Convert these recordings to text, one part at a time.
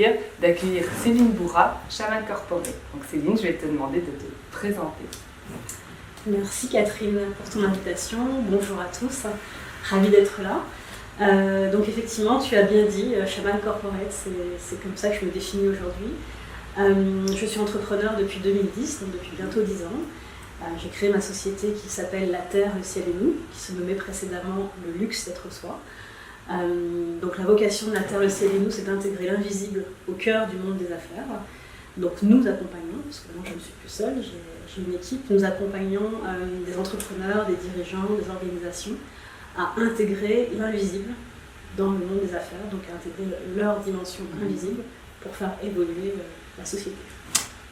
plaisir d'accueillir Céline Bourrat, Shaman Corporate. Donc Céline, je vais te demander de te présenter. Merci Catherine pour ton invitation. Bonjour à tous, ravie d'être là. Donc effectivement, tu as bien dit, Shaman Corporate, c'est comme ça que je me définis aujourd'hui. Je suis entrepreneur depuis 2010, donc depuis bientôt 10 ans. J'ai créé ma société qui s'appelle La Terre, le Ciel et nous, qui se nommait précédemment Le Luxe d'être soi. Donc la vocation de La Terre, le Ciel et nous, c'est d'intégrer l'invisible au cœur du monde des affaires. Donc nous accompagnons, parce que maintenant je ne suis plus seule, j'ai une équipe, nous accompagnons des entrepreneurs, des dirigeants, des organisations à intégrer l'invisible dans le monde des affaires, donc à intégrer leur dimension invisible pour faire évoluer la société.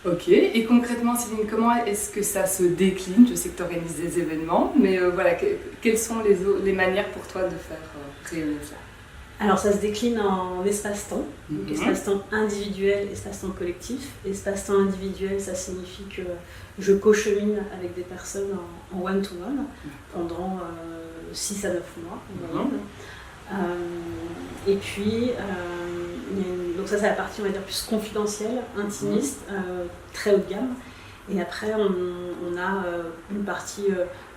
Ok, et concrètement Céline, comment est-ce que ça se décline? Je sais que tu organises des événements, mais voilà, quelles sont les manières pour toi de faire rayonner ça? Alors ça se décline en espace-temps, donc espace-temps individuel, espace-temps collectif. Espace-temps individuel, ça signifie que je co-chemine avec des personnes en one-to-one pendant 6 à 9 mois en moyenne. Et puis, donc ça c'est la partie on va dire plus confidentielle, intimiste, très haut de gamme. Et après on a une partie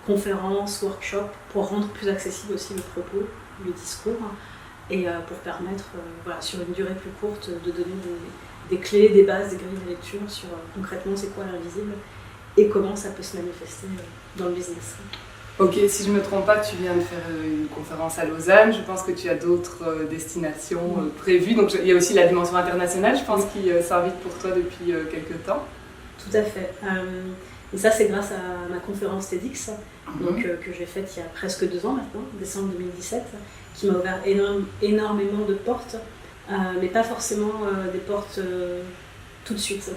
conférence, workshop pour rendre plus accessible aussi le propos, le discours. Et pour permettre, voilà, sur une durée plus courte, de donner des clés, des bases, des grilles de lecture sur concrètement c'est quoi l'invisible et comment ça peut se manifester dans le business. Ok, si je ne me trompe pas, tu viens de faire une conférence à Lausanne, je pense que tu as d'autres destinations prévues, donc il y a aussi la dimension internationale, je pense, qui s'invite pour toi depuis quelques temps. Tout à fait. Et ça, c'est grâce à ma conférence TEDx, donc, que j'ai faite il y a presque 2 ans maintenant, décembre 2017, qui m'a ouvert énormément de portes, mais pas forcément des portes tout de suite.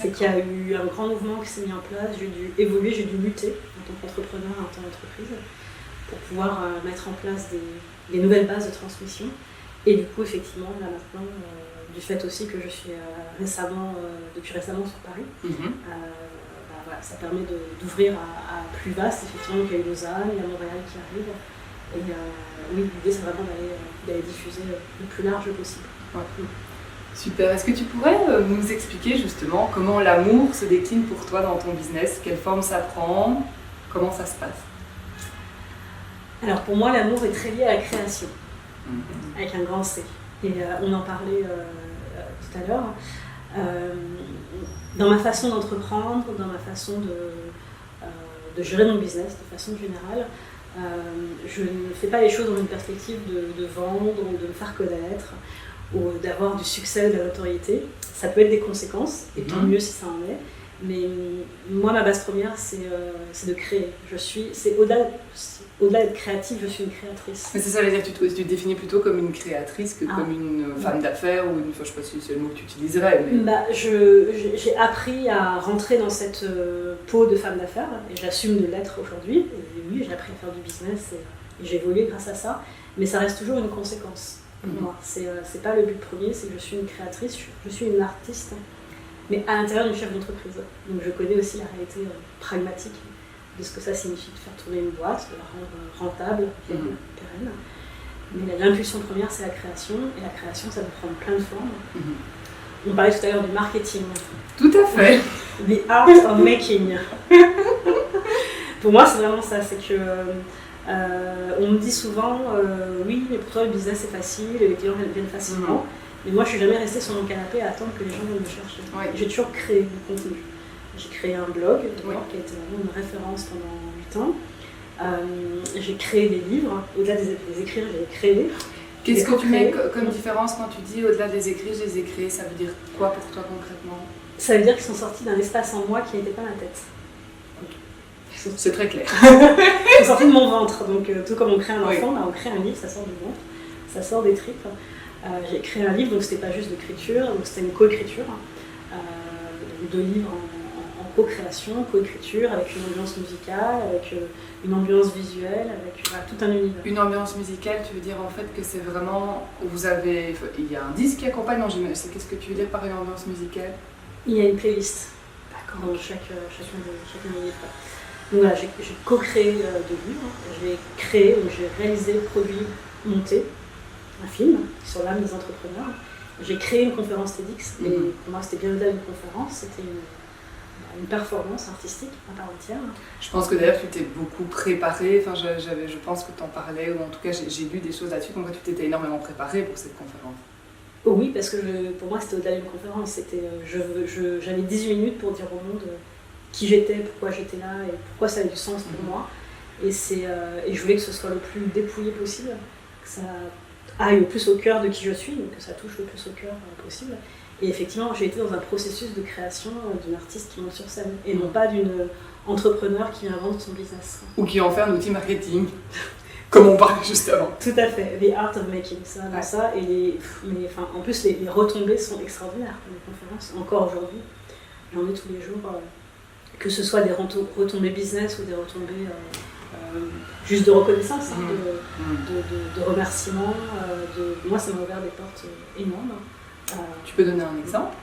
C'est qu'il y a eu un grand mouvement qui s'est mis en place, j'ai dû évoluer, j'ai dû lutter en tant qu'entrepreneur, en tant qu'entreprise, pour pouvoir mettre en place des nouvelles bases de transmission. Et du coup, effectivement, là maintenant, du fait aussi que je suis depuis récemment sur Paris, voilà, ça permet d'ouvrir à plus vaste. Effectivement, il y a Lausanne, il y a Montréal qui arrive. Et oui, l'idée c'est vraiment d'aller diffuser le plus large possible. Ouais. Super, est-ce que tu pourrais nous expliquer justement comment l'amour se décline pour toi dans ton business? Quelle forme ça prend? Comment ça se passe? Alors pour moi, l'amour est très lié à la création, avec un grand C. Et on en parlait tout à l'heure. Dans ma façon d'entreprendre, dans ma façon de gérer mon business de façon générale, je ne fais pas les choses dans une perspective de vendre ou de me faire connaître ou d'avoir du succès ou de la notoriété. Ça peut être des conséquences, et tant mieux si ça en est. Mais moi, ma base première, c'est de créer. C'est au-delà d'être créative, je suis une créatrice. Mais ça veut dire que tu te définis plutôt comme une créatrice que comme une femme d'affaires ou une... Enfin, je ne sais pas si c'est le mot que tu utiliserais. Mais... J'ai appris à rentrer dans cette peau de femme d'affaires et j'assume de l'être aujourd'hui. Et oui, j'ai appris à faire du business et j'ai évolué grâce à ça. Mais ça reste toujours une conséquence pour moi. C'est pas le but premier, c'est que je suis une créatrice, je suis une artiste, mais à l'intérieur d'une chef d'entreprise. Donc je connais aussi la réalité pragmatique de ce que ça signifie de faire tourner une boîte, de la rendre rentable, pérenne. Mais l'impulsion première, c'est la création, et la création, ça peut prendre plein de formes. On parlait tout à l'heure du marketing. Tout à fait. The art of making. Pour moi, c'est vraiment ça, c'est que on me dit souvent, oui, mais pour toi, le business, c'est facile, les clients viennent facilement. Mais moi, je suis jamais restée sur mon canapé à attendre que les gens viennent me chercher. Ouais. J'ai toujours créé du contenu. J'ai créé un blog qui a été vraiment une référence pendant 8 ans. J'ai créé des livres. Au-delà des écrire, j'ai créé. Qu'est-ce que tu mets comme différence quand tu dis au-delà des écrits, je les ai créés? Ça veut dire quoi pour toi concrètement? Ça veut dire qu'ils sont sortis d'un espace en moi qui n'était pas ma tête. C'est très clair. Ils sont sortis de mon ventre. Donc, tout comme on crée un enfant, on crée un livre, ça sort du ventre, ça sort des tripes. J'ai créé un livre, donc c'était pas juste d'écriture, donc c'était une co-écriture. 2 livres en co-création, co-écriture, avec une ambiance musicale, avec une ambiance visuelle, avec tout un univers. Une ambiance musicale, tu veux dire en fait que c'est vraiment... Il y a un disque qui accompagne, non, qu'est-ce que tu veux dire par une ambiance musicale? Il y a une playlist dans chacun des livres. Donc voilà, j'ai co-créé 2 livres, j'ai réalisé, produit, monté un film sur l'âme des entrepreneurs. j'ai créé une conférence TEDx, mais pour moi c'était bien au-delà d'une conférence, c'était une performance artistique à part entière. Je pense que d'ailleurs tu t'es beaucoup préparée, enfin, je pense que tu en parlais, ou en tout cas j'ai lu des choses là-dessus, comme quoi tu t'étais énormément préparée pour cette conférence. Oh oui, parce que pour moi c'était au-delà d'une conférence, j'avais 18 minutes pour dire au monde qui j'étais, pourquoi j'étais là et pourquoi ça avait du sens pour moi. Et je voulais que ce soit le plus dépouillé possible, que ça aille le plus au cœur de qui je suis, donc que ça touche le plus au cœur possible. Et effectivement, j'ai été dans un processus de création d'une artiste qui monte sur scène, et non pas d'une entrepreneur qui invente son business. Ou qui en fait un outil marketing, comme on parlait juste avant. Tout à fait, the art of making, ça, ouais. Ça en plus les retombées sont extraordinaires pour les conférences, encore aujourd'hui. J'en ai tous les jours, que ce soit des retombées business ou des retombées juste de reconnaissance, de remerciements. Moi, ça m'a ouvert des portes énormes. Tu peux donner un exemple?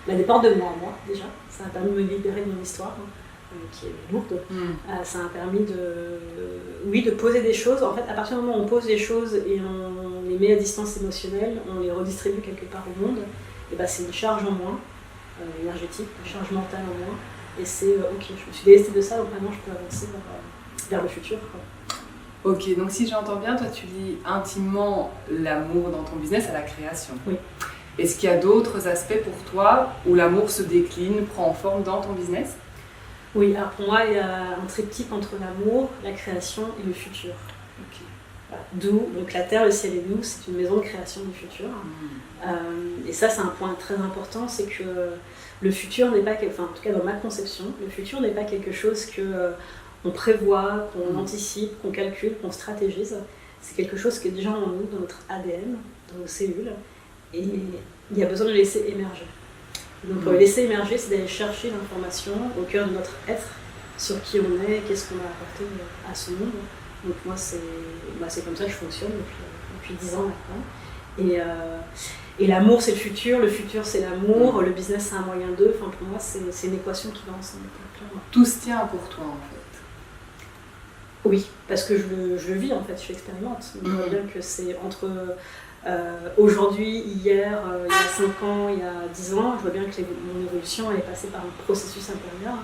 Des portes de moi à moi, déjà. Ça m'a permis de me libérer de mon histoire, qui est lourde. Ça m'a permis de poser des choses. En fait, à partir du moment où on pose des choses et on les met à distance émotionnelle, on les redistribue quelque part au monde, et c'est une charge en moins, énergétique, une charge mentale en moins. Et c'est ok, je me suis délestée de ça, donc maintenant je peux avancer vers le futur. Ok, donc si j'entends bien, toi tu lis intimement l'amour dans ton business à la création. Oui. Est-ce qu'il y a d'autres aspects pour toi où l'amour se décline, prend forme dans ton business? Oui, alors pour moi il y a un triptyque entre l'amour, la création et le futur. Ok. Voilà. D'où donc la terre, le ciel et nous, c'est une maison de création du futur. Et ça c'est un point très important, c'est que le futur n'est pas, en tout cas dans ma conception, le futur n'est pas quelque chose que on prévoit, qu'on anticipe, qu'on calcule, qu'on stratégise. C'est quelque chose qui est déjà en nous, dans notre ADN, dans nos cellules, et il y a besoin de le laisser émerger. Donc pour le laisser émerger, c'est d'aller chercher l'information au cœur de notre être, sur qui on est, qu'est-ce qu'on a apporté à ce monde. Donc moi c'est comme ça que je fonctionne depuis 10 ans maintenant. Et l'amour c'est le futur c'est l'amour, le business c'est un moyen d'eux. Enfin, pour moi c'est une équation qui va ensemble. Tout se tient pour toi en fait. Oui, parce que je le vis en fait, je l'expérimente. Je vois bien que c'est entre aujourd'hui, hier, il y a 5 ans, il y a 10 ans, je vois bien que mon évolution elle est passée par un processus intérieur.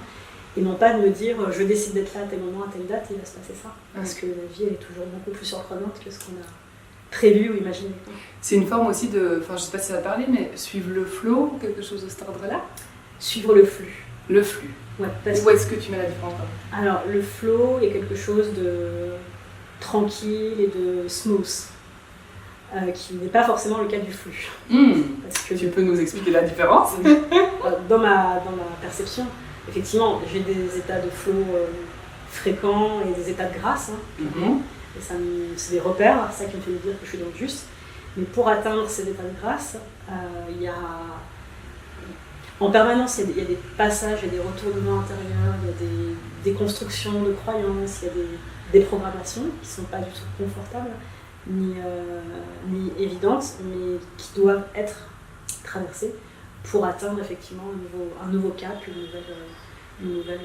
Et non pas de me dire je décide d'être là à tel moment, à telle date, et il va se passer ça. Parce que la vie elle est toujours beaucoup plus surprenante que ce qu'on a prévu ou imaginé. C'est une forme aussi de, je sais pas si ça va te parler, mais suivre le flow ou quelque chose de cet ordre-là? Suivre le flux. Le flux. Ouais, où est-ce que tu mets la différence? Alors le flow est quelque chose de tranquille et de smooth, qui n'est pas forcément le cas du flux. Parce que tu peux nous expliquer la différence? Dans ma perception, effectivement, j'ai des états de flow fréquents et des états de grâce. Et c'est des repères, c'est ça qui me fait me dire que je suis dans le juste. Mais pour atteindre ces états de grâce, il y a en permanence, il y a des passages, il y a des retournements intérieurs, il y a des constructions de croyances, il y a des programmations qui ne sont pas du tout confortables, ni évidentes, mais qui doivent être traversées pour atteindre effectivement un nouveau cap, une nouvelle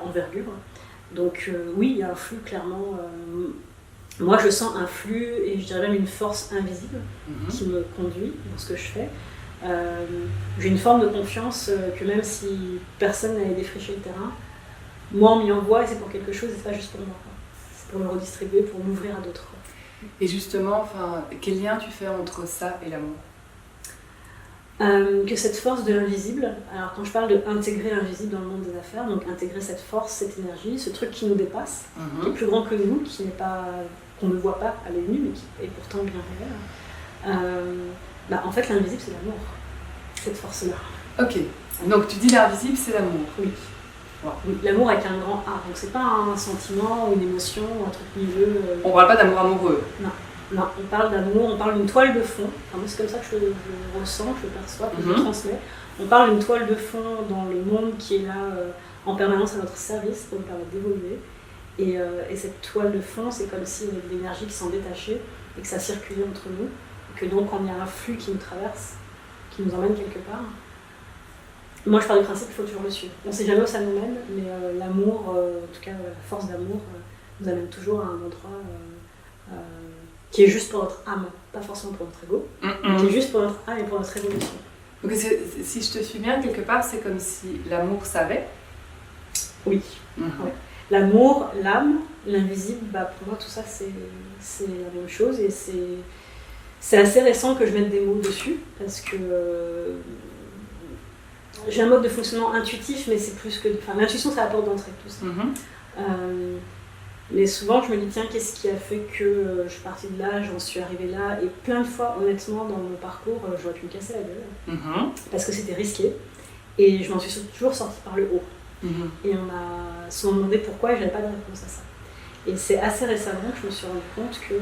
envergure. Donc oui, il y a un flux clairement. Moi, je sens un flux et je dirais même une force invisible qui me conduit dans ce que je fais. J'ai une forme de confiance que même si personne n'allait défricher le terrain, moi on m'y envoie et c'est pour quelque chose et c'est pas juste pour moi. C'est pour le redistribuer, pour m'ouvrir à d'autres. Et justement, quel lien tu fais entre ça et l'amour? Que cette force de l'invisible, alors quand je parle d'intégrer l'invisible dans le monde des affaires, donc intégrer cette force, cette énergie, ce truc qui nous dépasse, qui est plus grand que nous, qu'on ne voit pas à l'œil nu, mais qui est pourtant bien réel. En fait, l'invisible, c'est l'amour, cette force-là. Ok, donc tu dis l'invisible, c'est l'amour. Oui. Wow. Oui. L'amour avec un grand A, donc c'est pas un sentiment, une émotion, un truc milieu. On parle pas d'amour amoureux. Non, on parle d'amour, on parle d'une toile de fond. Enfin, moi, c'est comme ça que je le ressens, que je le perçois, que je le transmets. On parle d'une toile de fond dans le monde qui est là en permanence à notre service pour nous permettre d'évoluer. Et cette toile de fond, c'est comme si il y avait de l'énergie qui s'en détachait et que ça circulait entre nous. Que donc quand il y a un flux qui nous traverse, qui nous emmène quelque part, moi je pars du principe qu'il faut toujours le suivre. On ne sait jamais où ça nous mène, mais l'amour, en tout cas la force d'amour, nous amène toujours à un endroit qui est juste pour notre âme, pas forcément pour notre ego, qui est juste pour notre âme et pour notre évolution. Donc si je te suis bien, quelque part, c'est comme si l'amour savait. Oui. Ouais. L'amour, l'âme, l'invisible, pour moi tout ça c'est la même chose et c'est assez récent que je mette des mots dessus parce que j'ai un mode de fonctionnement intuitif, mais c'est plus que... Enfin, l'intuition, c'est la porte d'entrée, tout ça. Mais souvent, je me dis, tiens, qu'est-ce qui a fait que je suis partie de là, j'en suis arrivée là. Et plein de fois, honnêtement, dans mon parcours, j'aurais pu me casser la gueule. Parce que c'était risqué. Et je m'en suis toujours sortie par le haut. Et on m'a souvent demandé pourquoi et je n'avais pas de réponse à ça. Et c'est assez récemment que je me suis rendu compte que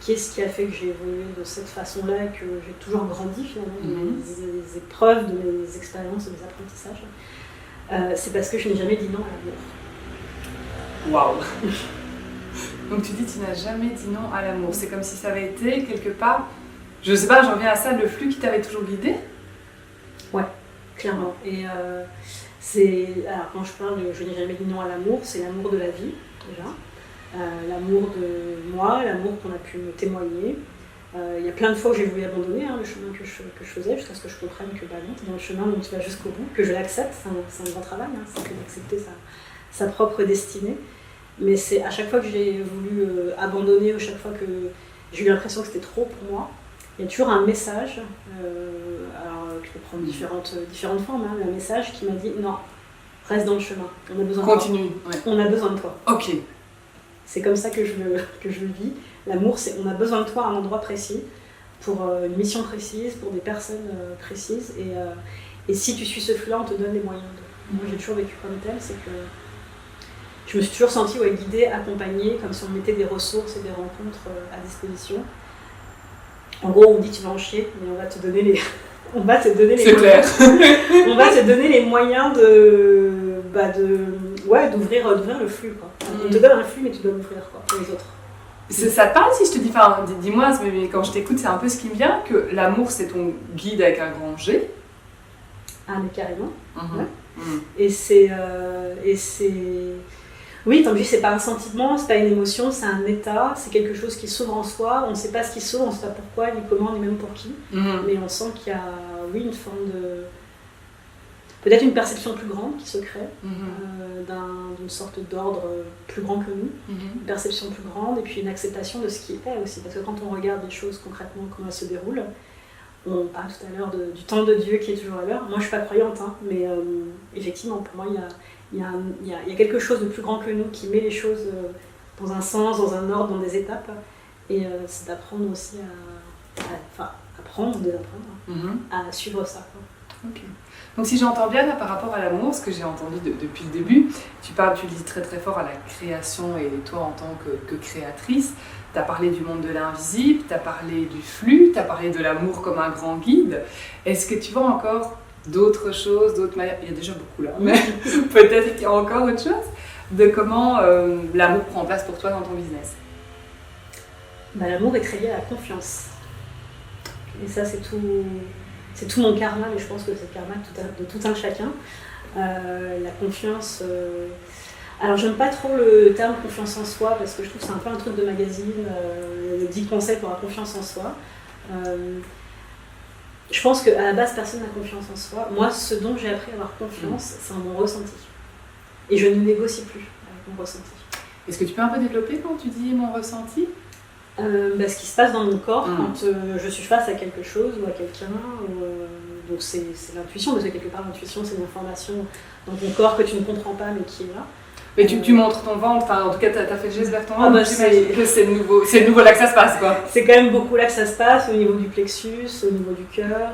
qu'est-ce qui a fait que j'ai évolué de cette façon-là, que j'ai toujours grandi finalement de mes épreuves, de mes expériences, de mes apprentissages. C'est parce que je n'ai jamais dit non à l'amour. Waouh. Donc tu dis tu n'as jamais dit non à l'amour. C'est comme si ça avait été quelque part, je sais pas, j'en reviens à ça, le flux qui t'avait toujours guidé. Ouais, clairement. Et alors quand je parle de je n'ai jamais dit non à l'amour, c'est l'amour de la vie déjà. L'amour de moi, l'amour qu'on a pu me témoigner. Il y a plein de fois où j'ai voulu abandonner le chemin que je faisais, jusqu'à ce que je comprenne que non, tu es dans le chemin donc tu vas jusqu'au bout, que je l'accepte, c'est un grand travail, c'est d'accepter sa propre destinée. Mais c'est à chaque fois que j'ai voulu abandonner, ou chaque fois que j'ai eu l'impression que c'était trop pour moi, il y a toujours un message, alors qui peut prendre différentes formes, un message qui m'a dit non, reste dans le chemin, on a besoin de toi. Continue. Ouais. On a besoin de toi. Ok. C'est comme ça que je le vis. L'amour, c'est on a besoin de toi à un endroit précis, pour une mission précise, pour des personnes précises. Et si tu suis ce flux-là, on te donne les moyens de. Moi, j'ai toujours vécu comme tel, c'est que je me suis toujours sentie guidée, accompagnée, comme si on mettait des ressources et des rencontres à disposition. En gros, on dit tu vas en chier, mais on va te donner les. On va te donner les moyens. On va te donner les moyens d'ouvrir le flux, quoi. On te donne un flux, mais tu dois l'ouvrir, quoi, pour les autres. Ça te parle si je te dis, enfin, dis-moi, mais quand je t'écoute, c'est un peu ce qui me vient, que l'amour c'est ton guide avec un grand G. Ah, mais carrément. Ouais. Et c'est. Oui, tant que c'est pas un sentiment, c'est pas une émotion, c'est un état, c'est quelque chose qui s'ouvre en soi. On ne sait pas ce qui s'ouvre, on ne sait pas pourquoi, ni comment, ni même pour qui. Mais on sent qu'il y a, une forme de. Peut-être une perception plus grande qui se crée, d'une sorte d'ordre plus grand que nous, une perception plus grande, et puis une acceptation de ce qui est aussi. Parce que quand on regarde les choses concrètement, comment elles se déroulent, on parle tout à l'heure du temps de Dieu qui est toujours à l'heure. Moi, je ne suis pas croyante, mais effectivement, pour moi, il y a quelque chose de plus grand que nous qui met les choses dans un sens, dans un ordre, dans des étapes. Et c'est d'apprendre aussi à suivre ça. Ok. Donc si j'entends bien là, par rapport à l'amour, ce que j'ai entendu depuis le début, tu le dis très très fort à la création et toi en tant que créatrice, tu as parlé du monde de l'invisible, tu as parlé du flux, tu as parlé de l'amour comme un grand guide. Est-ce que tu vois encore d'autres choses, d'autres manières, il y a déjà beaucoup là, mais peut-être qu'il y a encore autre chose, de comment l'amour prend place pour toi dans ton business? L'amour est très lié à la confiance. Et ça c'est tout mon karma, mais je pense que c'est le karma de tout un chacun. La confiance... Alors j'aime pas trop le terme confiance en soi, parce que je trouve que c'est un peu un truc de magazine, 10 conseils pour la confiance en soi. Je pense qu'à la base, personne n'a confiance en soi. Moi, ce dont j'ai appris à avoir confiance, c'est en mon ressenti. Et je ne négocie plus avec mon ressenti. Est-ce que tu peux un peu développer quand tu dis mon ressenti ? Ce qui se passe dans mon corps quand je suis face à quelque chose ou à quelqu'un. Donc c'est l'intuition, parce que quelque part l'intuition c'est une information dans ton corps que tu ne comprends pas mais qui est là. Mais tu montres ton ventre, en tout cas t'as fait le geste vers ton ventre, j'imagine que c'est de nouveau là que ça se passe, quoi. C'est quand même beaucoup là que ça se passe, au niveau du plexus, au niveau du cœur.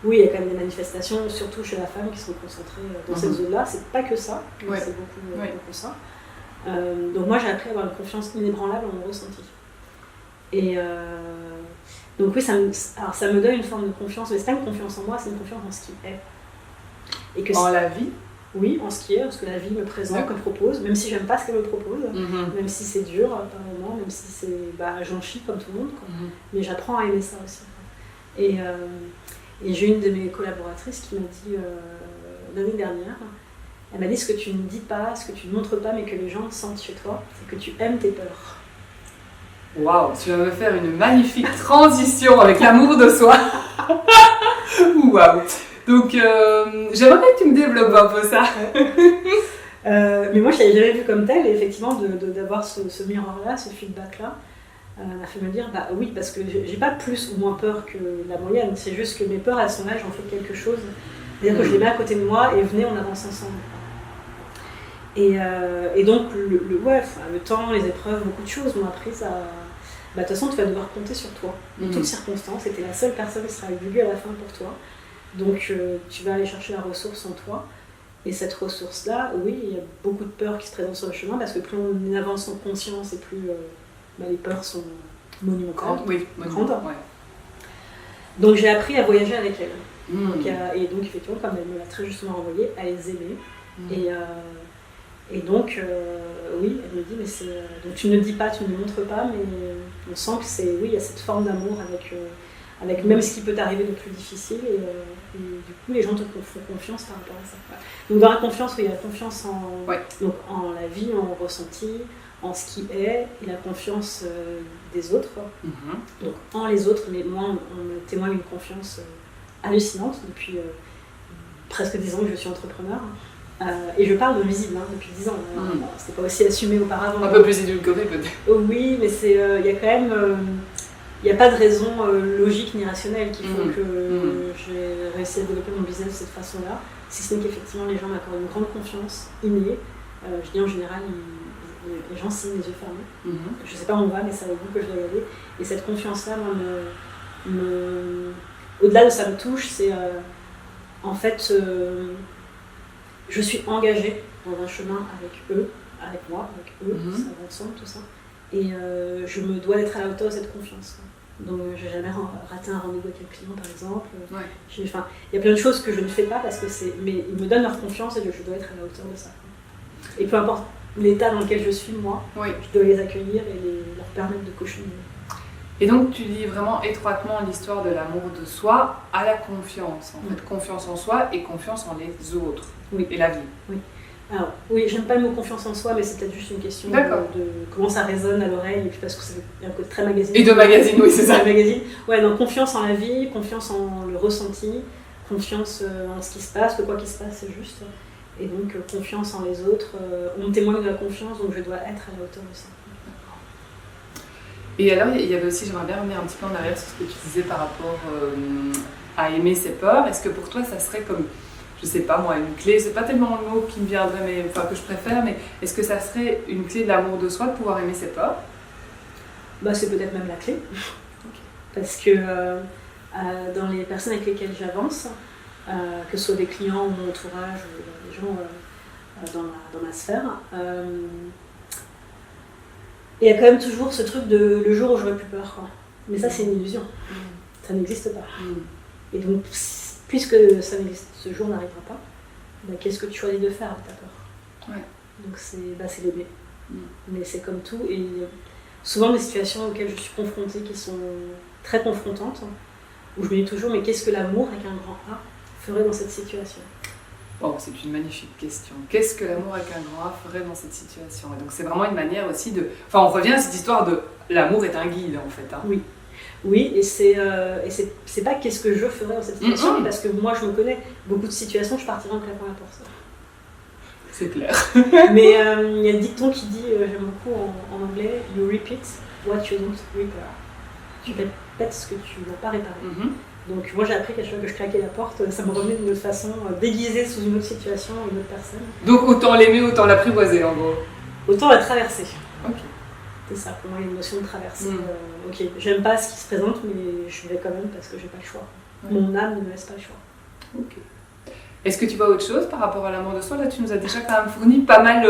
Oui, il y a quand même des manifestations, surtout chez la femme, qui sont concentrées dans cette zone-là. C'est pas que ça, mais c'est beaucoup ça. Donc moi j'ai appris à avoir une confiance inébranlable en mon ressenti. Et donc oui, ça me donne une forme de confiance, mais c'est pas une confiance en moi, c'est une confiance en ce qui est. Et que la vie ? Oui, en ce qui est, ce que la vie me présente, me propose, même si j'aime pas ce qu'elle me propose, même si c'est dur par moment, même si j'en chie comme tout le monde, quoi. Mais j'apprends à aimer ça aussi. Et j'ai une de mes collaboratrices qui m'a dit l'année dernière, elle m'a dit ce que tu ne dis pas, ce que tu ne montres pas, mais que les gens sentent chez toi, c'est que tu aimes tes peurs. Waouh, tu vas me faire une magnifique transition avec l'amour de soi. Waouh. Donc, j'aimerais que tu me développes un peu ça. Mais moi, je l'avais jamais vu comme tel, et effectivement, d'avoir ce miroir-là, ce feedback-là, m'a fait me dire, bah oui, parce que j'ai pas plus ou moins peur que la moyenne, c'est juste que mes peurs, à son âge, ont fait quelque chose. C'est-à-dire que je les mets à côté de moi, et venez, on avance ensemble. Et donc, le temps, les épreuves, beaucoup de choses m'ont appris à... Bah, de toute façon, tu vas devoir compter sur toi, en toutes circonstances, et tu es la seule personne qui sera avec à la fin pour toi. Donc, tu vas aller chercher la ressource en toi. Et cette ressource-là, oui, il y a beaucoup de peurs qui se présentent sur le chemin, parce que plus on avance en conscience, et plus les peurs sont monumentales. Oui, grandes. Ouais. Donc, j'ai appris à voyager avec elle. Et donc, effectivement, comme elle me l'a très justement envoyé, à les aimer. Et donc, oui, elle me dit, mais c'est... donc tu ne dis pas, tu ne montres pas, mais on sent que c'est... Oui, il y a cette forme d'amour avec même ce qui peut t'arriver de plus difficile, et du coup, les gens te font confiance par rapport à ça. Donc dans la confiance, oui, il y a la confiance donc, en la vie, en ressenti, en ce qui est, et la confiance des autres. Donc en les autres, mais moi, on me témoigne une confiance hallucinante depuis presque 10 ans que je suis entrepreneur. Et je parle de visible depuis 10 ans. C'était pas aussi assumé auparavant. Un peu plus édulcoré peut-être. Oui, mais il y a quand même... il n'y a pas de raison logique ni rationnelle qui font que j'ai réussi à développer mon business de cette façon-là, si ce n'est qu'effectivement les gens m'accordent une grande confiance innée. Je dis en général, les gens signent les yeux fermés. Je ne sais pas où on va, mais c'est avec vous que je dois y aller. Et cette confiance-là, moi, au-delà de ça me touche, c'est en fait... je suis engagée dans un chemin avec eux, avec moi, avec eux, ça va ensemble, tout ça. Et je me dois d'être à la hauteur de cette confiance. Donc, j'ai jamais raté un rendez-vous avec un client, par exemple. Il y a plein de choses que je ne fais pas parce que c'est... Mais ils me donnent leur confiance et je dois être à la hauteur de ça. Et peu importe l'état dans lequel je suis, moi, je dois les accueillir et leur permettre de cocher. Et donc, tu lis vraiment étroitement l'histoire de l'amour de soi à la confiance. En fait, confiance en soi et confiance en les autres. Et la vie. Alors, oui, j'aime pas le mot confiance en soi, mais c'est peut-être juste une question de comment ça résonne à l'oreille, et puis parce que c'est un côté très magazine. Et de magazine, oui, c'est ça. Magazine. Ouais, donc confiance en la vie, confiance en le ressenti, confiance en ce qui se passe, que quoi qu'il se passe, c'est juste. Et donc, confiance en les autres. On me témoigne de la confiance, donc je dois être à la hauteur de ça. Et alors, il y avait aussi, j'aimerais bien revenir un petit peu en arrière sur ce que tu disais par rapport à aimer ses peurs. Est-ce que pour toi, ça serait comme... je sais pas moi, une clé, c'est pas tellement le mot qui me viendrait, mais, enfin, que je préfère, mais est-ce que ça serait une clé de l'amour de soi de pouvoir aimer ses peurs? C'est peut-être même la clé. Parce que dans les personnes avec lesquelles j'avance, que ce soit des clients ou mon entourage ou des gens dans ma sphère, il y a quand même toujours ce truc de le jour où j'aurai plus peur. Mais ça, c'est une illusion. Ça n'existe pas. Et donc, puisque ce jour n'arrivera pas, qu'est-ce que tu choisis de faire avec ta peur? Donc c'est l'aimer. Mais c'est comme tout. Et souvent des situations auxquelles je suis confrontée qui sont très confrontantes, où je me dis toujours, mais qu'est-ce que l'amour avec un grand A ferait dans cette situation? Oh, c'est une magnifique question. Qu'est-ce que l'amour avec un grand A ferait dans cette situation? Et donc c'est vraiment une manière aussi de... Enfin, on revient à cette histoire de l'amour est un guide en fait. Oui, et c'est pas qu'est-ce que je ferais dans cette situation, parce que moi je me connais, beaucoup de situations, je partirais en claquant la porte. C'est clair. Mais il y a un dicton qui dit, j'aime beaucoup en anglais, you repeat what you don't repair. Tu répètes ce que tu n'as pas réparé. Donc moi j'ai appris qu'à chaque fois que je claquais la porte, ça me revenait d'une autre façon, déguisée sous une autre situation, une autre personne. Donc autant l'aimer, autant l'apprivoiser en gros. Autant la traverser. Ok. C'est ça, pour moi, il y a une notion de traversée. Ok, j'aime pas ce qui se présente, mais je vais quand même parce que j'ai pas le choix. Mon âme ne me laisse pas le choix. Ok. Est-ce que tu vois autre chose par rapport à l'amour de soi? Là, tu nous as déjà quand même fourni pas mal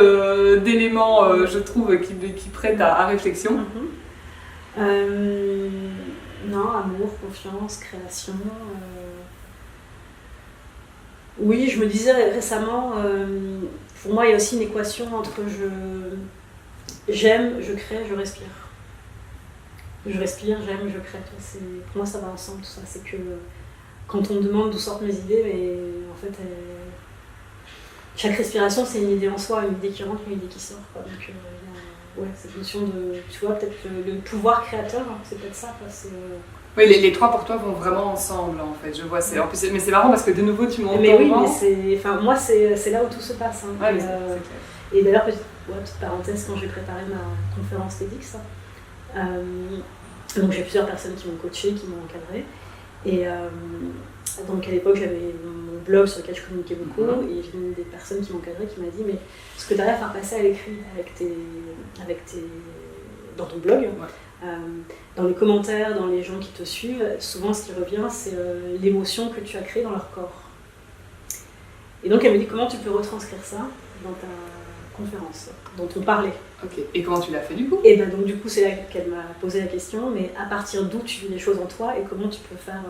d'éléments, je trouve, qui prêtent à réflexion. Non, amour, confiance, création. Oui, je me disais récemment, pour moi, il y a aussi une équation entre j'aime, je crée, je respire. Je respire, j'aime, je crée. Pour moi, ça va ensemble, tout ça. C'est que quand on me demande d'où sortent mes idées, mais en fait, chaque respiration, c'est une idée en soi, une idée qui rentre, une idée qui sort. Donc, cette notion de, tu vois, peut-être le pouvoir créateur, hein, c'est peut-être ça, quoi. Oui, les trois pour toi vont vraiment ensemble en fait, je vois. En plus, mais c'est marrant parce que de nouveau tu montes mais oui, moi c'est là où tout se passe. Hein. Ouais, et d'ailleurs, petite parenthèse, quand j'ai préparé ma conférence TEDx, donc j'ai plusieurs personnes qui m'ont coachée, qui m'ont encadrée. Et donc à l'époque, j'avais mon blog sur lequel je communiquais beaucoup, et j'ai une des personnes qui m'encadraient qui m'a dit mais ce que tu arrives à faire passer à l'écrit dans ton blog, dans les commentaires, dans les gens qui te suivent, souvent ce qui revient, c'est l'émotion que tu as créée dans leur corps. Et donc elle me dit comment tu peux retranscrire ça dans ta conférence, dont on parlait. Ok, et comment tu l'as fait du coup? Et ben donc du coup c'est là qu'elle m'a posé la question, mais à partir d'où tu vis les choses en toi et comment tu peux faire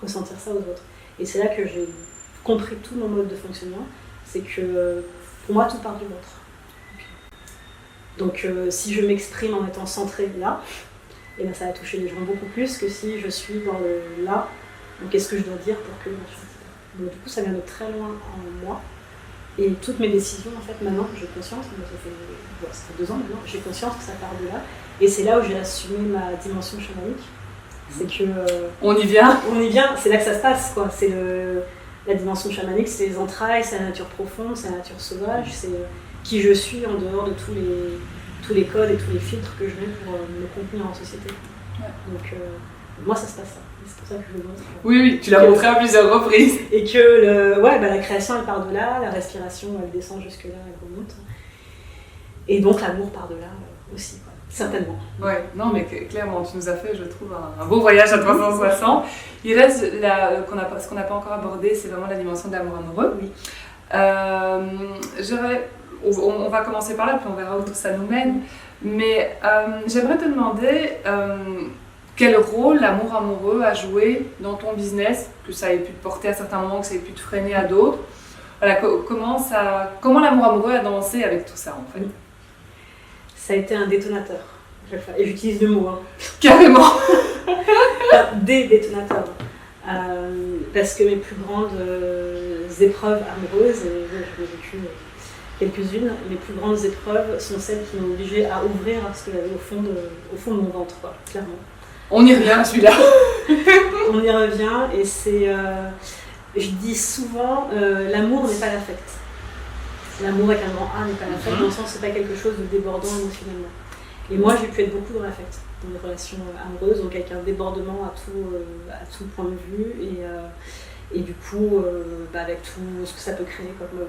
ressentir ça aux autres. Et c'est là que j'ai compris tout mon mode de fonctionnement, c'est que pour moi tout part du ventre. Donc si je m'exprime en étant centrée là, et ben ça va toucher les gens beaucoup plus que si je suis dans le là, donc qu'est-ce que je dois dire pour que... Donc du coup ça vient de très loin en moi. Et toutes mes décisions, en fait, maintenant, j'ai conscience, ça fait 2 ans maintenant, j'ai conscience que ça part de là. Et c'est là où j'ai assumé ma dimension chamanique. C'est que... on y vient, c'est là que ça se passe, quoi. C'est la dimension chamanique, c'est les entrailles, c'est la nature profonde, c'est la nature sauvage, c'est qui je suis en dehors de tous les codes et tous les filtres que je mets pour me contenir en société. Ouais. Donc, moi, ça se passe ça. C'est pour ça que je le montre. Oui, tu l'as montré à plusieurs reprises. Et que la création, elle part de là, la respiration, elle descend jusque là, elle remonte. Et donc l'amour part de là aussi, quoi. Certainement. Ouais, non, mais clairement, tu nous as fait, je trouve, un beau voyage à 360. Il reste, ce qu'on n'a pas encore abordé, c'est vraiment la dimension de l'amour amoureux. Oui. On va commencer par là, puis on verra où tout ça nous mène. Mais j'aimerais te demander... quel rôle l'amour amoureux a joué dans ton business, que ça ait pu te porter à certains moments, que ça ait pu te freiner à d'autres. Voilà, comment l'amour amoureux a dansé avec tout ça en fait? Ça a été un détonateur. Et j'utilise le mot. Hein. Carrément. Des détonateurs. Parce que mes plus grandes épreuves amoureuses, et j'en ai vécu quelques-unes, les plus grandes épreuves sont celles qui m'ont obligée à ouvrir ce que j'avais au fond de mon ventre, quoi, clairement. On y revient, celui-là. On y revient, et c'est... je dis souvent, l'amour n'est pas l'affect. L'amour avec un grand A n'est pas l'affect, dans le sens que c'est pas quelque chose de débordant émotionnellement. Et moi, j'ai pu être beaucoup dans l'affect, dans les relations amoureuses, donc avec un débordement à tout point de vue, et du coup, avec tout ce que ça peut créer comme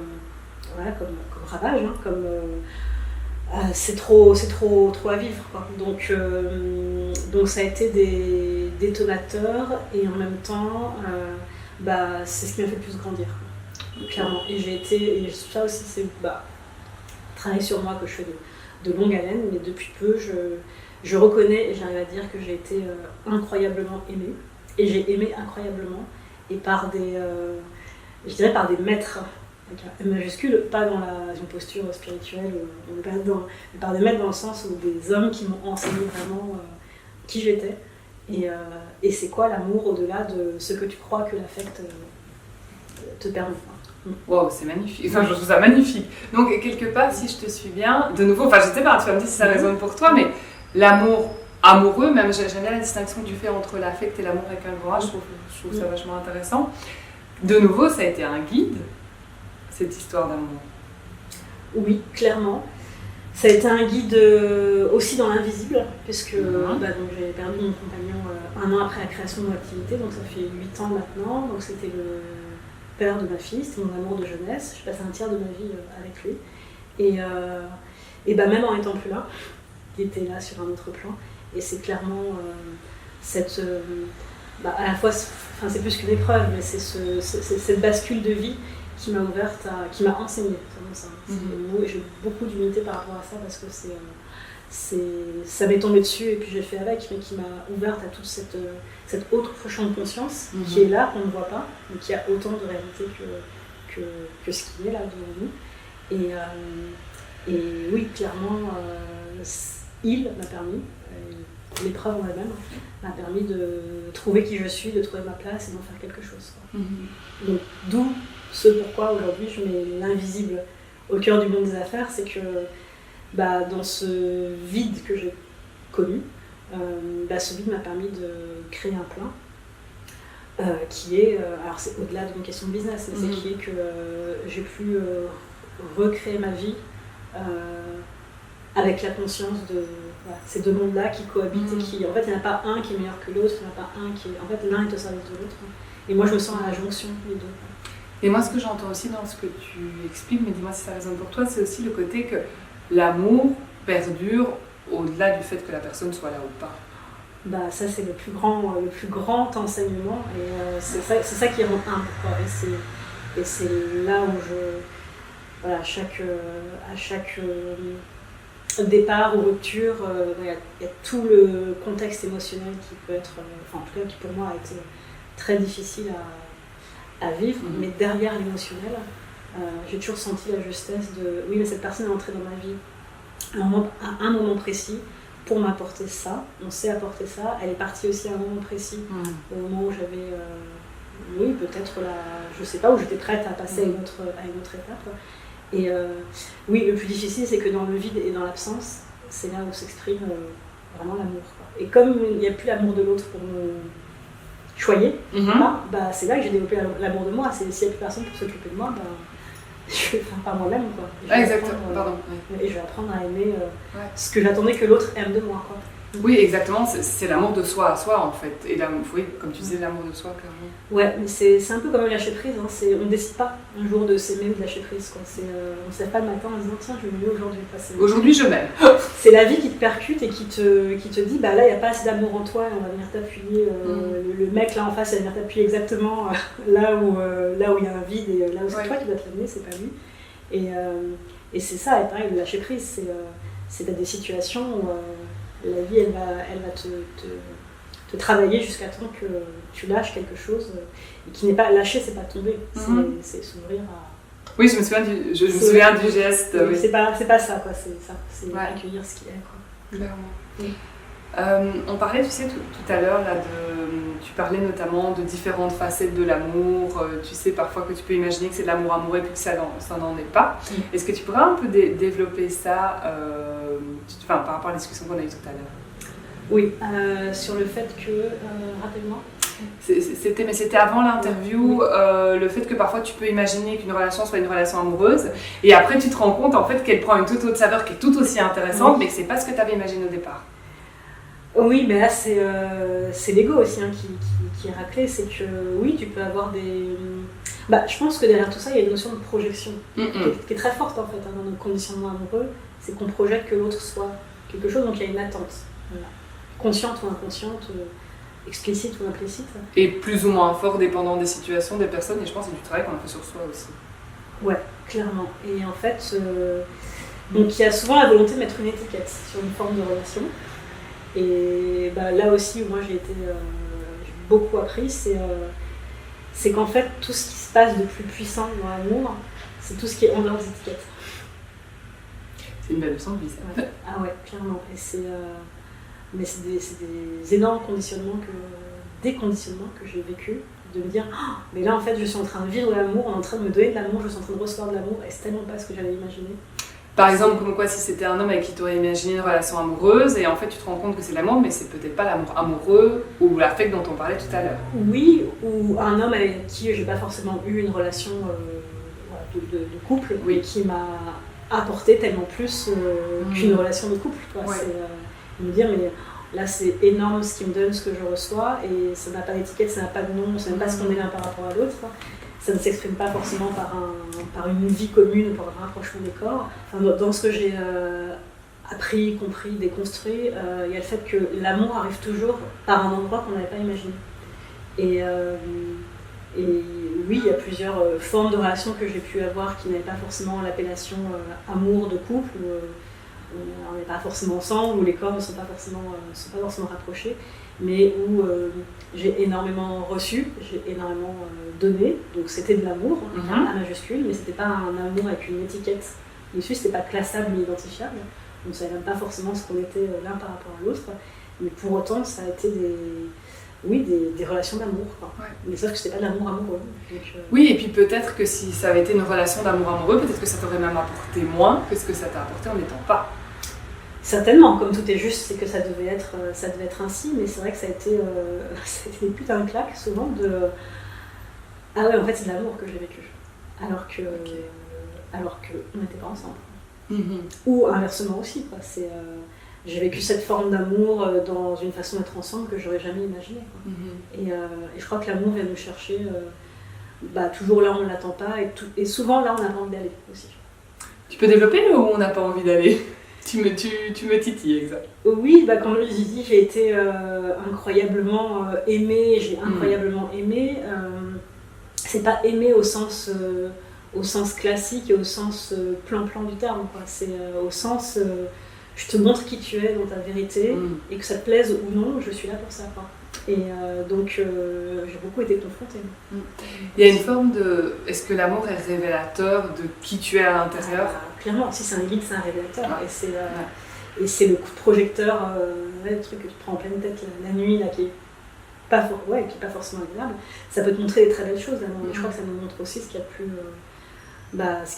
ravage, hein, comme... c'est trop à vivre, quoi. Donc ça a été des détonateurs, et en même temps c'est ce qui m'a fait le plus grandir, quoi. Clairement. Et ça aussi c'est travailler sur moi que je fais de longue haleine, mais depuis peu je reconnais et j'arrive à dire que j'ai été incroyablement aimée, et j'ai aimé incroyablement, et par des maîtres, avec un M majuscule, pas dans une posture spirituelle, mais par des maîtres dans le sens où des hommes qui m'ont enseigné vraiment qui j'étais, et c'est quoi l'amour au-delà de ce que tu crois que l'affect te permet. Wow, c'est magnifique, enfin, je trouve ça magnifique. Donc quelque part, si je te suis bien, de nouveau, enfin je sais pas, tu vas me dire si ça résonne pour toi, mais l'amour amoureux, même j'aime bien la distinction que tu fais entre l'affect et l'amour avec un grand H, je trouve ça vachement intéressant. De nouveau, ça a été un guide, cette histoire d'amour. Oui, clairement. Ça a été un guide aussi dans l'invisible, puisque donc j'ai perdu mon compagnon 1 an après la création de mon activité, donc ça fait 8 ans maintenant. Donc c'était le père de ma fille, c'était mon amour de jeunesse. Je passais un tiers de ma vie avec lui. Et même en étant plus là, il était là sur un autre plan. Et c'est clairement cette... à la fois, c'est plus qu'une épreuve, mais c'est cette bascule de vie qui m'a ouverte, qui m'a enseigné. Et j'ai beaucoup d'humilité par rapport à ça, parce que ça m'est tombé dessus et puis j'ai fait avec, mais qui m'a ouverte à toute cette autre champ de conscience qui est là, qu'on ne voit pas, mais qui a autant de réalité que ce qui est là devant nous. Et oui, clairement, il m'a permis, l'épreuve en elle-même m'a permis de trouver qui je suis, de trouver ma place et d'en faire quelque chose, quoi. Donc d'où ce pourquoi aujourd'hui je mets l'invisible au cœur du monde des affaires, c'est que dans ce vide que j'ai connu, ce vide m'a permis de créer un plan qui est, alors c'est au-delà d'une question de business, mais c'est qui est que j'ai pu recréer ma vie avec la conscience de ces deux mondes-là qui cohabitent et qui, en fait, il n'y en a pas un qui est meilleur que l'autre, il n'y en a pas un qui est... En fait, l'un est au service de l'autre. Et moi, je me sens à la jonction des deux. Et moi, ce que j'entends aussi dans ce que tu expliques, mais dis-moi si ça résonne pour toi, c'est aussi le côté que l'amour perdure au-delà du fait que la personne soit là ou pas. Ça, c'est le plus grand enseignement. Et c'est ça qui rend humble, quoi. Et c'est là où à chaque départ ou rupture, il y a tout le contexte émotionnel qui peut être, en tout cas qui pour moi a été très difficile à vivre, mais derrière l'émotionnel, j'ai toujours senti la justesse de oui, mais cette personne est entrée dans ma vie à un moment précis pour m'apporter ça, on sait apporter ça, elle est partie aussi à un moment précis, au moment où j'avais, peut-être je sais pas, où j'étais prête à passer à une autre étape. Et oui, le plus difficile, c'est que dans le vide et dans l'absence, c'est là où s'exprime vraiment l'amour. Et comme il n'y a plus l'amour de l'autre pour me choyer, c'est là que j'ai développé l'amour de moi. S'il n'y a plus personne pour s'occuper de moi, je vais faire par moi-même. Exactement, pardon. Et je vais apprendre à aimer ce que j'attendais que l'autre aime de moi. Oui, exactement, c'est l'amour de soi à soi en fait. Et oui, comme tu disais, l'amour de soi, clairement. Ouais, mais c'est un peu comme le lâcher prise. On ne décide pas un jour de s'aimer ou de lâcher prise. On ne se lève pas le matin en se disant tiens, je vais m'aimer aujourd'hui. Aujourd'hui, je m'aime. C'est la vie qui te percute et qui te dit là, il n'y a pas assez d'amour en toi et on va venir t'appuyer. Le mec là en face, il va venir t'appuyer exactement là où il y a un vide et là où c'est toi qui dois te l'amener, c'est pas lui. Et c'est ça, et pareil, le lâcher prise, c'est des situations où la vie, elle va te travailler jusqu'à temps que tu lâches quelque chose et qui n'est pas lâcher, c'est pas tomber, c'est s'ouvrir à... Oui, je me souviens du geste. Oui. C'est pas ça, quoi, c'est accueillir ce qu'il y a, quoi. Clairement. Oui. On parlait, tu sais, tout à l'heure, tu parlais notamment de différentes facettes de l'amour. Tu sais, parfois que tu peux imaginer que c'est de l'amour amoureux et puis que ça n'en est pas. Est-ce que tu pourrais un peu développer ça par rapport à la discussion qu'on a eue tout à l'heure? Oui, sur le fait que... rappelle-moi. C'était avant l'interview, le fait que parfois tu peux imaginer qu'une relation soit une relation amoureuse et après tu te rends compte en fait qu'elle prend une toute autre saveur qui est tout aussi intéressante, mais que c'est pas ce que tu avais imaginé au départ. Oui, mais là c'est l'ego aussi qui est raclé, c'est que oui, tu peux avoir des... je pense que derrière tout ça, il y a une notion de projection qui est très forte en fait dans notre conditionnement amoureux, c'est qu'on projette que l'autre soit quelque chose, donc il y a une attente, consciente ou inconsciente, explicite ou implicite. Et plus ou moins fort dépendant des situations, des personnes, et je pense que c'est du travail qu'on a fait sur soi aussi. Ouais, clairement. Et en fait, donc il y a souvent la volonté de mettre une étiquette sur une forme de relation. Et là aussi où moi j'ai beaucoup appris, c'est qu'en fait tout ce qui se passe de plus puissant dans l'amour, c'est tout ce qui est en dehors des étiquettes. C'est une belle leçon de vie, ça. Ouais. Ah ouais, clairement. Et mais c'est des énormes déconditionnements que j'ai vécu, de me dire mais là en fait je suis en train de vivre l'amour, on est en train de me donner de l'amour, je suis en train de recevoir de l'amour et c'est tellement pas ce que j'avais imaginé. Par exemple, comme quoi si c'était un homme avec qui tu aurais imaginé une relation amoureuse et en fait tu te rends compte que c'est l'amour, mais c'est peut-être pas l'amour amoureux ou l'affect dont on parlait tout à l'heure. Oui, ou un homme avec qui j'ai pas forcément eu une relation de couple, oui, qui m'a apporté tellement plus qu'une relation de couple. Ouais. C'est me dire mais là c'est énorme ce qu'il me donne, ce que je reçois et ça n'a pas d'étiquette, ça n'a pas de nom, on sait même pas ce qu'on est l'un par rapport à l'autre. Ça ne s'exprime pas forcément par une vie commune ou par un rapprochement des corps. Enfin, dans ce que j'ai appris, compris, déconstruit, il y a le fait que l'amour arrive toujours par un endroit qu'on n'avait pas imaginé. Et oui, il y a plusieurs formes de relations que j'ai pu avoir qui n'avaient pas forcément l'appellation amour de couple, où on n'est pas forcément ensemble, où les corps ne sont pas forcément rapprochés, mais où j'ai énormément reçu, j'ai énormément donné, donc c'était de l'amour, à majuscule, mais c'était pas un amour avec une étiquette dessus, c'était pas classable ni identifiable, on ne savait même pas forcément ce qu'on était l'un par rapport à l'autre, mais pour autant ça a été des relations d'amour, ouais. Mais sauf que c'était pas de l'amour amoureux. Donc, Oui, et puis peut-être que si ça avait été une relation d'amour amoureux, peut-être que ça t'aurait même apporté moins que ce que ça t'a apporté en n'étant pas certainement, comme tout est juste, c'est que ça devait être ainsi, mais c'est vrai que ça a été des putains de claques souvent de ah ouais, en fait c'est de l'amour que j'ai vécu, alors que on n'était pas ensemble. Ou inversement aussi, quoi. J'ai vécu cette forme d'amour dans une façon d'être ensemble que j'aurais jamais imaginé, quoi. Et je crois que l'amour vient nous chercher toujours là où on ne l'attend pas, et souvent là où on n'a pas envie d'aller aussi. Tu peux développer là où on n'a pas envie d'aller? Tu me titilles, exact. Oui, comme je l'ai dit, j'ai été incroyablement aimée, j'ai incroyablement aimé. C'est pas aimé au sens classique et au sens plan du terme, quoi. C'est au sens je te montre qui tu es dans ta vérité, et que ça te plaise ou non, je suis là pour ça, quoi. Et donc j'ai beaucoup été confrontée. Il y a une forme de... Est-ce que l'amour est révélateur de qui tu es à l'intérieur? Clairement, si c'est un guide, c'est un révélateur. Et c'est le coup de projecteur, le truc que tu prends en pleine tête la nuit, là, qui est pas forcément agréable. Ça peut te montrer des très belles choses, l'amour, mais je crois que ça nous montre aussi ce qu'il y a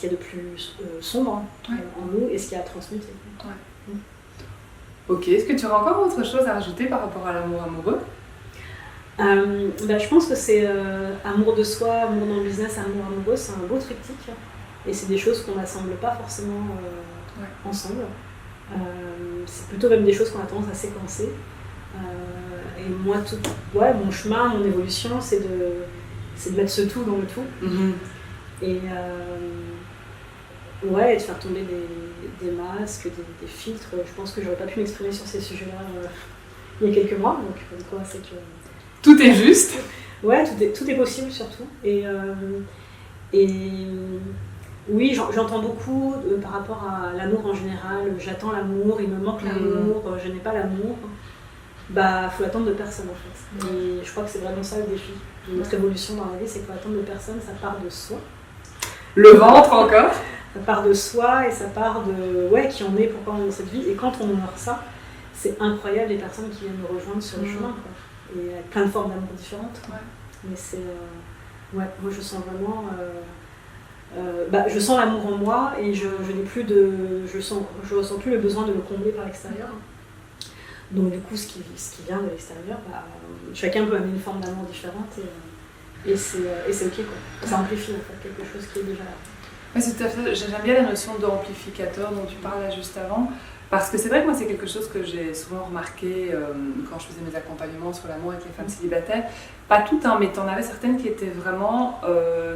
de plus sombre en nous, et ce qu'il y a à transmuter. Ok, est-ce que tu aurais encore autre chose à rajouter par rapport à l'amour amoureux? Je pense que c'est amour de soi, amour dans le business, amour amoureux, c'est un beau triptyque, et c'est des choses qu'on n'assemble pas forcément ensemble. C'est plutôt même des choses qu'on a tendance à séquencer. Et moi, mon chemin, mon évolution, c'est de mettre ce tout dans le tout. Et de faire tomber des masques, des filtres. Je pense que j'aurais pas pu m'exprimer sur ces sujets-là il y a quelques mois, donc quoi, c'est que... Tout est juste. Ouais, tout est possible surtout. Et oui, j'entends beaucoup par rapport à l'amour en général. J'attends l'amour, il me manque l'amour, je n'ai pas l'amour. Faut attendre de personne, en fait. Et je crois que c'est vraiment ça le défi de notre évolution dans la vie, c'est qu'il faut attendre de personne, ça part de soi. Le ventre encore. Ça part de soi et ça part de qui on est, pourquoi on est dans cette vie. Et quand on honore ça, c'est incroyable les personnes qui viennent nous rejoindre sur le chemin, quoi. Et avec plein de formes d'amour différentes. Mais c'est... moi je sens vraiment... je sens l'amour en moi, et je n'ai plus de... Je ressens plus le besoin de le combler par l'extérieur. Donc du coup, ce qui vient de l'extérieur, chacun peut amener une forme d'amour différente, et c'est ok, quoi. Ça amplifie en fait quelque chose qui est déjà là. Ouais, c'est tout à fait. J'aime bien la notion d'amplificateur dont tu parlais juste avant, parce que c'est vrai que moi c'est quelque chose que j'ai souvent remarqué quand je faisais mes accompagnements sur l'amour avec les femmes célibataires. Pas toutes, mais t'en avais certaines qui étaient vraiment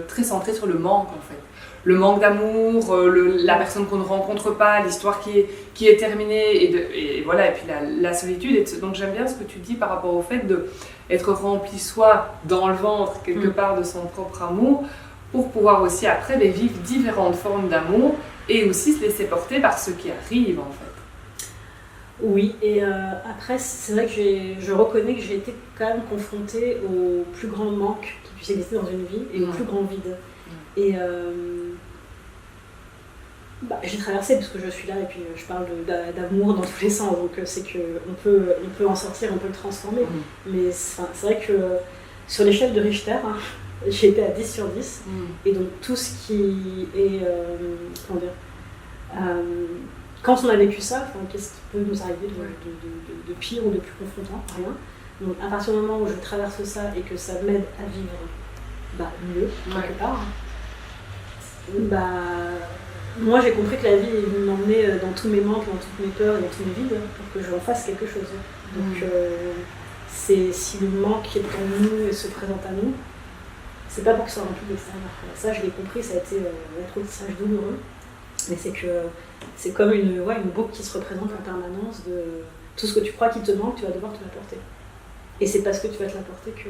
très centrées sur le manque, en fait. Le manque d'amour, la personne qu'on ne rencontre pas, l'histoire qui est terminée, et puis la solitude. Donc j'aime bien ce que tu dis par rapport au fait d'être rempli soi dans le ventre quelque part de son propre amour, pour pouvoir aussi après vivre différentes formes d'amour et aussi se laisser porter par ce qui arrive, en fait. Oui, et après c'est vrai que je reconnais que j'ai été quand même confrontée au plus grand manque qui puisse exister dans une vie, et au plus grand vide. Et j'ai traversé, parce que je suis là et puis je parle d'amour dans tous les sens, donc c'est qu'on peut en sortir, on peut le transformer. Mais c'est vrai que sur l'échelle de Richter, j'ai été à 10 sur 10, et donc tout ce qui est... quand on a vécu ça, qu'est-ce qui peut nous arriver de pire ou de plus confrontant? Rien. Donc à partir du moment où je traverse ça et que ça m'aide à vivre mieux, quelque part, moi j'ai compris que la vie m'emmenait dans tous mes manques, dans toutes mes peurs et dans tous mes vides, pour que j'en fasse quelque chose. Donc si le manque qui est en nous et se présente à nous, c'est pas pour que ça remplit de l'extérieur. Ça je l'ai compris, ça a été un apprentissage douloureux, mais c'est comme une boucle qui se représente en permanence de tout ce que tu crois qui te manque, tu vas devoir te l'apporter. Et c'est parce que tu vas te l'apporter que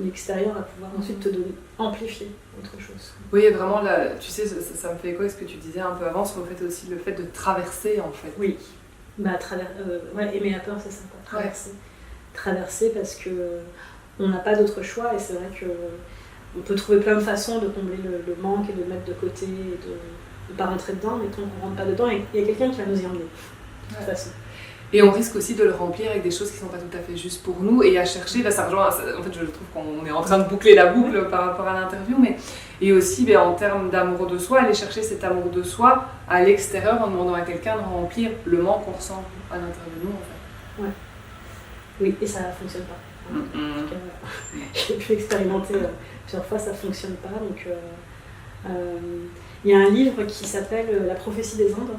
l'extérieur va pouvoir ensuite te donner, amplifier autre chose. Oui, vraiment, là, tu sais, ça me fait écho à ce que tu disais un peu avant, sur le fait de traverser, en fait. Oui, aimer la peur, c'est ça, quoi. Traverser. Traverser parce que on n'a pas d'autre choix, et c'est vrai qu'on peut trouver plein de façons de combler le manque et de le mettre de côté, et de ne pas rentrer dedans, mais tant qu'on ne rentre pas dedans, il y a quelqu'un qui va nous y emmener, de toute façon. Et on risque aussi de le remplir avec des choses qui ne sont pas tout à fait justes pour nous et à chercher, là ça rejoint, en fait je trouve qu'on est en train de boucler la boucle par rapport à l'interview, mais et aussi en termes d'amour de soi, aller chercher cet amour de soi à l'extérieur en demandant à quelqu'un de remplir le manque qu'on ressent à l'intérieur de nous en fait. Ouais. Oui, et ça ne fonctionne pas. En tout cas, j'ai pu expérimenter plusieurs fois, ça ne fonctionne pas. Donc, il y a un livre qui s'appelle La prophétie des Andes,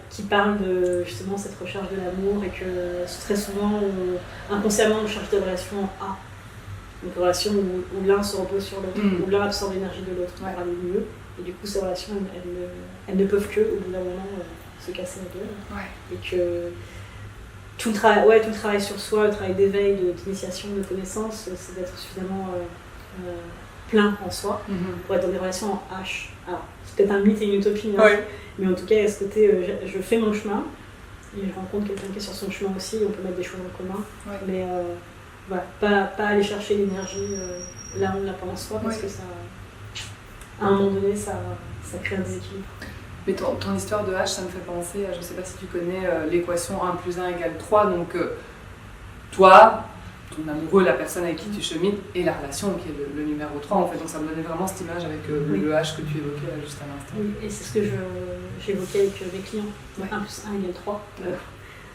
qui parle de justement cette recherche de l'amour et que très souvent, inconsciemment, on cherche des relations A. Donc des relations où l'un se repose sur l'autre, où l'un absorbe l'énergie de l'autre pour aller mieux. Et du coup, ces relations, elles ne peuvent que, au bout d'un moment, se casser la gueule. Et que tout le travail sur soi, le travail d'éveil, d'initiation, de connaissance, c'est d'être suffisamment plein en soi pour être dans des relations en H. Alors, c'est peut-être un mythe et une utopie, mais en tout cas, il y a ce côté, je fais mon chemin, et je rencontre quelqu'un qui est sur son chemin aussi, et on peut mettre des choses en commun, mais pas aller chercher l'énergie là où on l'a pas en soi, parce que ça, à un moment donné, ça crée un déséquilibre. Mais ton histoire de H, ça me fait penser, je ne sais pas si tu connais l'équation 1 + 1 = 3, donc toi, ton amoureux, la personne avec qui tu chemines, et la relation qui est le numéro 3 en fait, donc ça me donnait vraiment cette image avec le H que tu évoquais là, juste à l'instant. Oui, et c'est ce que j'évoquais avec mes clients, 1 + 1 = 3.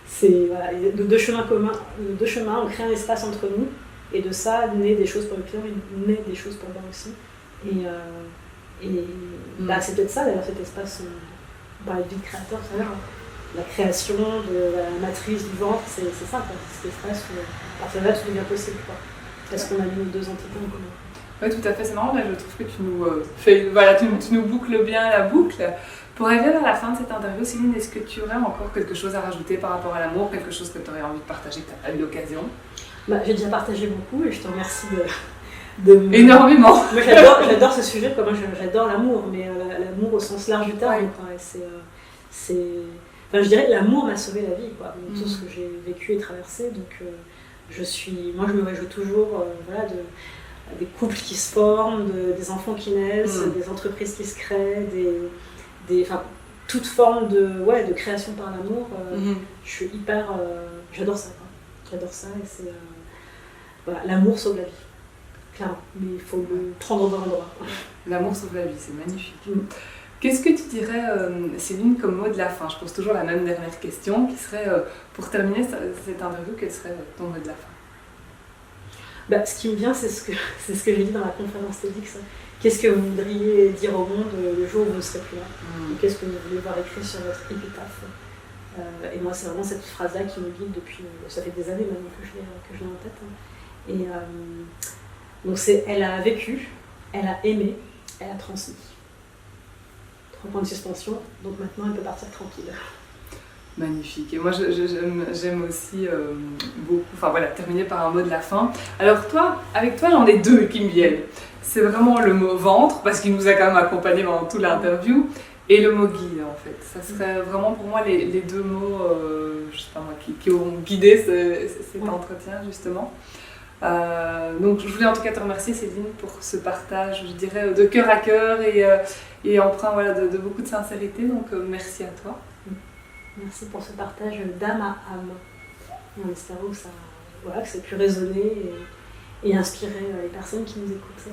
C'est de deux chemins communs, on crée un espace entre nous, et de ça naît des choses pour le client, et naît des choses pour moi aussi. C'est peut-être ça d'ailleurs cet espace, on parlait de vie de créateur tout à l'heure, la création de la matrice du ventre, c'est ça quoi, cet espace où à partir de là tout devient possible quoi, parce qu'on a mis nos deux entités en commun. Oui tout à fait, c'est marrant, là je trouve que tu nous tu nous boucles bien la boucle. Pour arriver vers la fin de cette interview, Céline, est-ce que tu aurais encore quelque chose à rajouter par rapport à l'amour, quelque chose que tu aurais envie de partager, que tu n'as pas eu l'occasion? J'ai déjà partagé beaucoup et je te remercie énormément. Moi j'adore ce sujet, moi j'adore l'amour, mais l'amour au sens large du terme. Je dirais que l'amour m'a sauvé la vie, quoi. Tout ce que j'ai vécu et traversé. Donc moi je me réjouis toujours des couples qui se forment, des enfants qui naissent, des entreprises qui se créent, toute forme de création par l'amour. Je suis j'adore ça, quoi. J'adore ça et c'est l'amour sauve la vie. Clairement, mais il faut le prendre au bon endroit. L'amour sauve la vie, c'est magnifique. Qu'est-ce que tu dirais, Céline, comme mot de la fin? Je pose toujours la même dernière question, qui serait, pour terminer cette interview, quel serait ton mot de la fin? Ce qui me vient, c'est ce que j'ai dit dans la conférence TEDx. Qu'est-ce que vous voudriez dire au monde le jour où vous ne serez plus là? Qu'est-ce que vous voulez voir écrit sur votre épitaphe? Et moi, c'est vraiment cette phrase-là qui me guide depuis, ça fait des années maintenant que je l'ai en tête. Donc elle a vécu, elle a aimé, elle a transmis. 3 points de suspension, donc maintenant elle peut partir tranquille. Magnifique. Et moi j'aime aussi beaucoup, terminer par un mot de la fin. Alors avec toi j'en ai 2 qui me viennent. C'est vraiment le mot ventre, parce qu'il nous a quand même accompagnés pendant toute l'interview, et le mot guide en fait. Ça serait vraiment pour moi les 2 mots, qui auront guidé cet entretien justement. Donc je voulais en tout cas te remercier Céline pour ce partage, je dirais, de cœur à cœur et empreint de beaucoup de sincérité, donc merci à toi. Merci pour ce partage d'âme à âme, en espérant que ça ait pu résonner et inspirer les personnes qui nous écoutent.